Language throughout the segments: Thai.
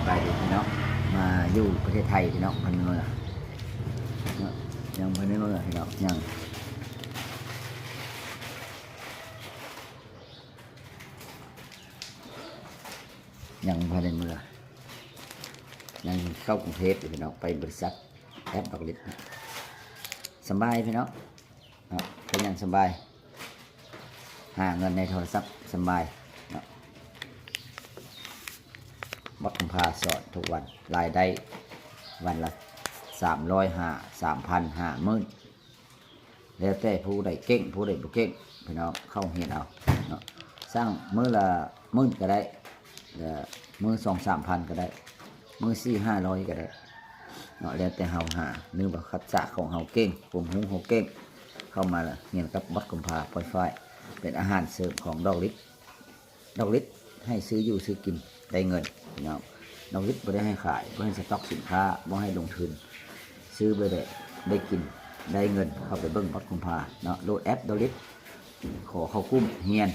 บายดีพี่น้องมาอยู่ประเทศไทยพี่น้องพันเมืองยังพันเมืองพี่น้องยังพันเมืองยังเข้ากรุงเทพอยู่พี่น้องไปบริษัทแอปดอกลิศสบายพี่น้องก็ยังสบายหาเงินในโทรศัพท์สบายบัตรพาสอดทุกวันรายได้วันละ350,000 แล้วแต่ผู้ใดเก่งผู้ใดบ่เก่งพี่น้องเข้าเฮียนเอาเนาะสร้างมื้อละ10,000ก็ได้มื้อ2-3 พันก็ได้มื้อ4-500ก็ได้เนาะแล้วแต่เฮาหาหรือว่าคัดสะของเฮาเก่งผมหูเฮาเก่งเข้ามาละเฮียนกับบัตรพาปล่อยไฟเป็นอาหารเสริมของดอกลิศให้ซื้ออยู่ซื้อกินได้เงินพี่น้องดอกลิศบ่ได้ให้ขายบ่ให้สต็อกสินค้าบ่ให้ลงทุนซื้อไปได้กินได้เงินเข้าไปเบิ้งบัตรกุมภาเนาะโหลดแอปดอลิสขอเข้ากุ้มเฮียน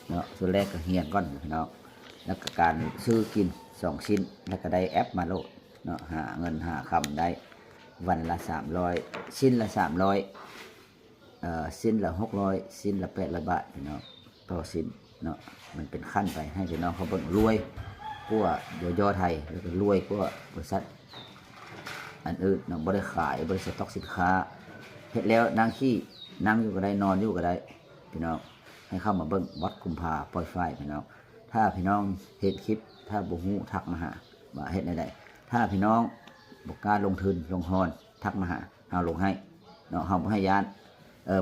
เนาะส่วนแรกก็เฮียนก่อนเนาะแล้วก็การซื้อกิน2 ชิ้นแล้วก็ได้แอปมาโหลดเนาะหาเงินหาคำได้วันละ300ชิ้นละ300ชิ้นละ600ชิ้นละ800 บาทเนาะต่อชิ้นเนาะมันเป็นขั้นไปให้พี่น้องเขาเบิ่งรวยกว่าย่อไทยแล้วก็รวยกว่าบริษัทอันอื่นเนาะบริขายบริษัทตอกสินค้าเฮ็ดแล้วนั่งอยู่ก็ได้นอนอยู่ก็ได้พี่น้องให้เข้ามาเบิ่งวัดกุมภาปล่อยไฟพี่น้องถ้าพี่น้องเฮ็ดคลิปถ้าบ่ฮู้ทักมาหาว่าเฮ็ดได้ถ้าพี่น้องบ่กล้าลงทุนลงฮอนทักมาหาเฮาลงให้เนาะเฮาบ่ให้ยาน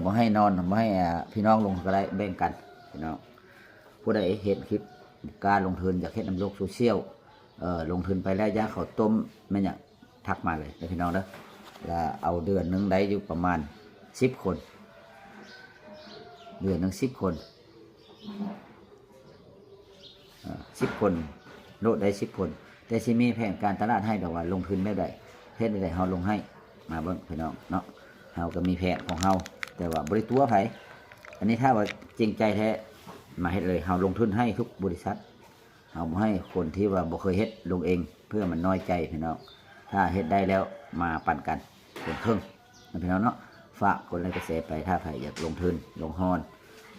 บ่ให้นอนบ่ให้พี่น้องลงก็ได้แบ่งกันพี่น้องผู้ใดเฮ็ดคลิปกล้าลงทุนอยากเฮ็ดนำโลกโซเชียลลงทุนไปแล้วยาข้าวต้มแม่นหยังทักมาเลยนะพี่น้องเด้อแล้วเอาเดือนนึงได้อยู่ประมาณ10 คนเดือนนึง10 คน10 คนโลดได้10 คนแต่สิมีแผนการตลาดให้ดอกว่าลงทุนไม่ได้เฮ็ดได้เฮาลงให้มาเบิ่งพี่น้องเนาะเฮาก็มีแผนของเฮาแต่ว่าบ่ได้ตัวไผอันนี้ถ้าว่าจริงใจแท้มาเฮ็ดเลยเฮาลงทุนให้ทุกบริษัทเฮาบ่ให้คนที่ว่าบ่เคยเฮ็ดลงเองเพื่อมันน้อยใจพี่น้องถ้าเฮ็ดได้แล้วมาปั่นกันคนครึ่งนะพี่น้องเนาะฝากกดไลค์กดแชร์ไปถ้าใครอยากลงทุนลงฮอน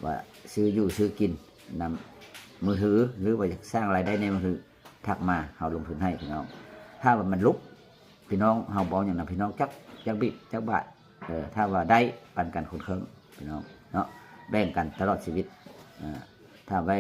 ว่าซื้ออยู่ซื้อกินนำมือถือหรือว่าอยากสร้างรายได้ในมือถือทักมาเฮาลงทุนให้พี่น้องถ้าว่ามันลุกพี่น้องเฮาบอกอย่างนั้นพี่น้องจักบิจักบาทถ้าว่าได้ปั่นกันคนครึ่งพี่น้องเนาะแบ่งกันตลอดชีวิตถ้าไว้